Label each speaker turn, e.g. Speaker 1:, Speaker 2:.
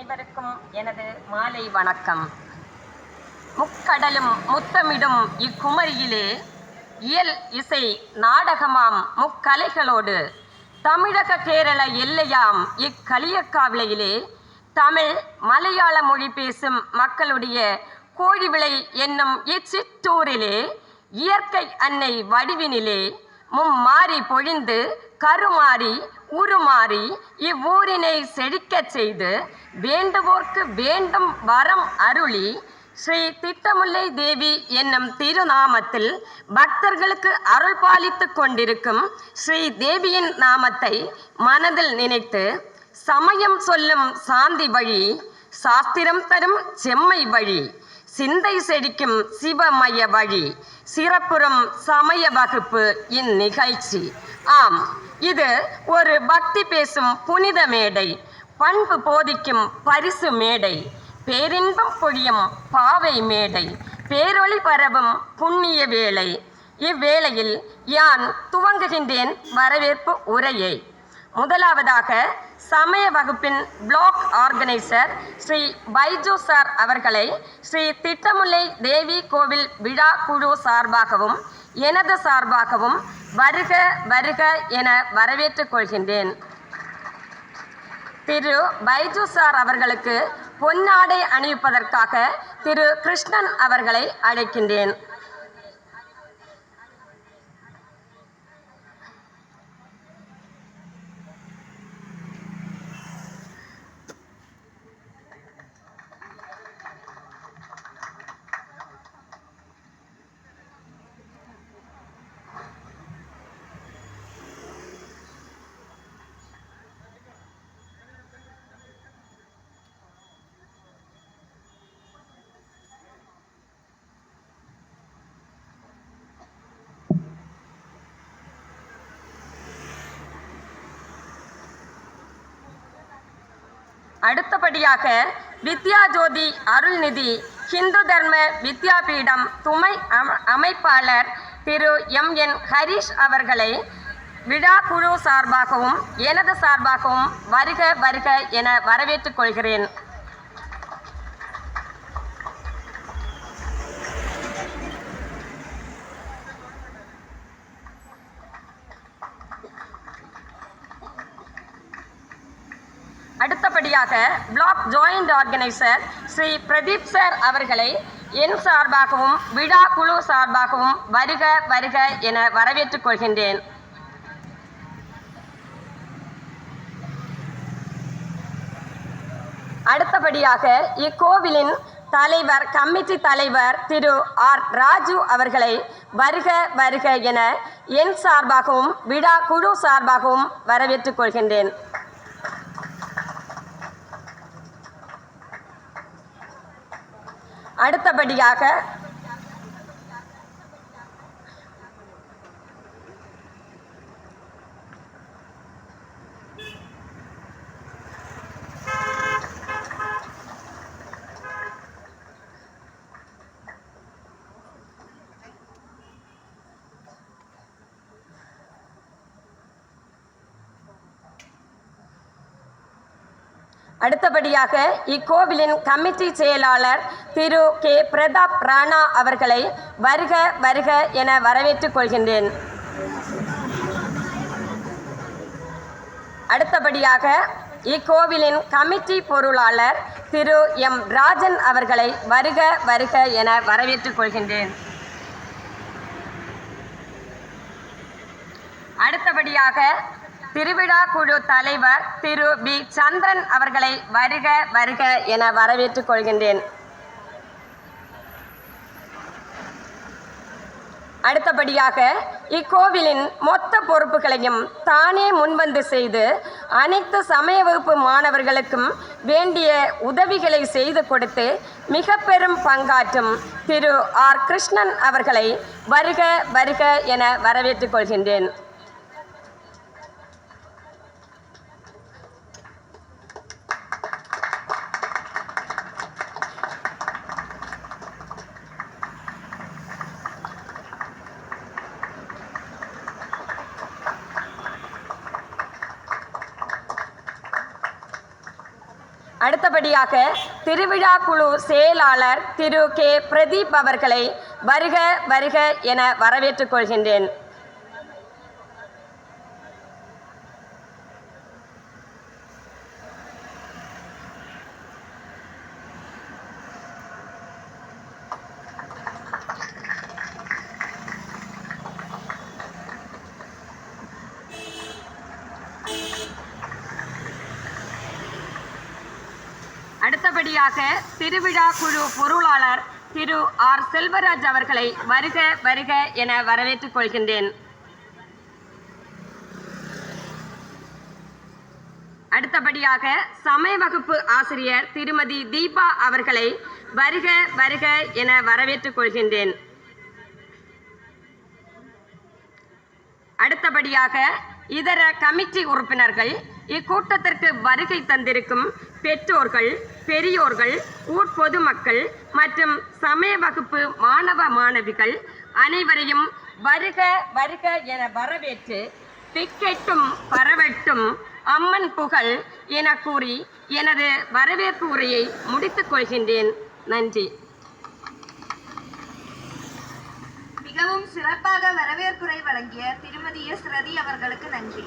Speaker 1: அனைவருக்கும் எனது மாலை வணக்கம். முக்கடலும் முத்தமிடும் இக்குமரியிலே இயல் இசை நாடகமாம் முக்கலைகளோடு தமிழக கேரள எல்லையாம் இக்களியக்காவிளையிலே தமிழ் மலையாள மொழி பேசும் மக்களுடைய கோழிவிளை என்னும் இச்சிற்றூரிலே இயற்கை அன்னை வடிவினிலே மும்மாறி பொழிந்து கருமாறி உருமாறி இவ்வூரினை செழிக்கச் செய்து வேண்டுவோர்க்கு வேண்டும் வரம் அருளி ஸ்ரீ திட்டமுல்லை தேவி என்னும் திருநாமத்தில் பக்தர்களுக்கு அருள் பாலித்துக் கொண்டிருக்கும் ஸ்ரீ தேவியின் நாமத்தை மனதில் நினைத்து சமயம் சொல்லும் சாந்தி வழி, சாஸ்திரம் தரும் செம்மை வழி, சிந்தை செழிக்கும் சிவமய வழி, சிறப்புறும் சமய வகுப்பு இந்நிகழ்ச்சி. ஆம், இது ஒரு பக்தி பேசும் புனித மேடை, பண்பு போதிக்கும் பரிசு மேடை, பேரின்பம் பொழியும் பாவை மேடை, பேரொளி பரவும் புண்ணிய வேளை. இவ்வேளையில் யான் துவங்குகின்றேன் வரவேற்பு உரையை. முதலாவதாக சமய வகுப்பின் block organiser Shri Baiju sir அவர்களை ஸ்ரீ திட்டமுல்லை தேவி கோவில் விழா குழு சார்பாகவும் எனது சார்பாகவும் வருக வருக என வரவேற்றுக் கொள்கின்றேன். திரு பைஜு சார் அவர்களுக்கு பொன்னாடை அணிவிப்பதற்காக திரு கிருஷ்ணன் அவர்களை அழைக்கின்றேன். அடுத்தபடியாக வித்யா ஜோதி அருள்நிதி ஹிந்து தர்ம வித்யாபீடம் துணை அமைப்பாளர் திரு எம்.என். ஹரிஷ் அவர்களை விழா குழு சார்பாகவும் எனது சார்பாகவும் வருக வருக என வரவேற்றுக் கொள்கிறேன். அடுத்தபடியாக block joint organiser Shri Pradeep sir அவர்களை என் சார்பாகவும் விழா குழு சார்பாகவும் வருக வருக என வரவேற்றுக் கொள்கின்றேன். அடுத்தபடியாக இக்கோவிலின் தலைவர் கமிட்டி தலைவர் திரு ஆர் ராஜு அவர்களை வருக வருக என என் சார்பாகவும் விழா குழு சார்பாகவும் வரவேற்றுக் கொள்கின்றேன். அடுத்தபடியாக அடுத்தபடியாக இக்கோவிலின் கமிட்டி செயலாளர் திரு கே பிரதாப் ராணா அவர்களை வருக வருக என வரவேற்றுக் கொள்கின்றேன். அடுத்தபடியாக இக்கோவிலின் கமிட்டி பொருளாளர் திரு எம் ராஜன் அவர்களை வருக வருக என வரவேற்றுக் கொள்கின்றேன். அடுத்தபடியாக திருவிழா குழு தலைவர் திரு பி சந்திரன் அவர்களை வருக வருக என வரவேற்றுக் கொள்கின்றேன். அடுத்தபடியாக இக்கோவிலின் மொத்த பொறுப்புகளையும் தானே முன்வந்து செய்து அனைத்து சமய வகுப்பு மாணவர்களுக்கும் வேண்டிய உதவிகளை செய்து கொடுத்து மிக பெரும் பங்காற்றும் திரு ஆர் கிருஷ்ணன் அவர்களை வருக வருக என வரவேற்றுக் கொள்கின்றேன். அடுத்தபடியாக திருவிழா குழு செயலாளர் திரு கே பிரதீப் அவர்களை வருக வருக என வரவேற்றுக் கொள்கின்றேன். அடுத்தபடியாக திருவிழா குழு பொருளாளர் திரு ஆர் செல்வராஜ் அவர்களை வருக வருக என வரவேற்றுக் கொள்கின்றேன். அடுத்தபடியாக சமய வகுப்பு ஆசிரியர் திருமதி தீபா அவர்களை வருக வருக என வரவேற்றுக் கொள்கின்றேன். அடுத்தபடியாக இதர கமிட்டி உறுப்பினர்கள், இக்கூட்டத்திற்கு வருகை தந்திருக்கும் பெற்றோர்கள், பெரியோர்கள், ஊர்பொதுமக்கள் மற்றும் சமய வகுப்பு மாணவ மாணவிகள் அனைவரையும் வருக வருக என வரவேற்று திக்கெட்டும் பரவட்டும் அம்மன் புகழ் என கூறி எனது வரவேற்பு உரையை முடித்துக் கொள்கின்றேன். நன்றி.
Speaker 2: மிகவும் சிறப்பாக வரவேற்புரை வழங்கிய திருமதி எஸ் ரதி அவர்களுக்கு நன்றி.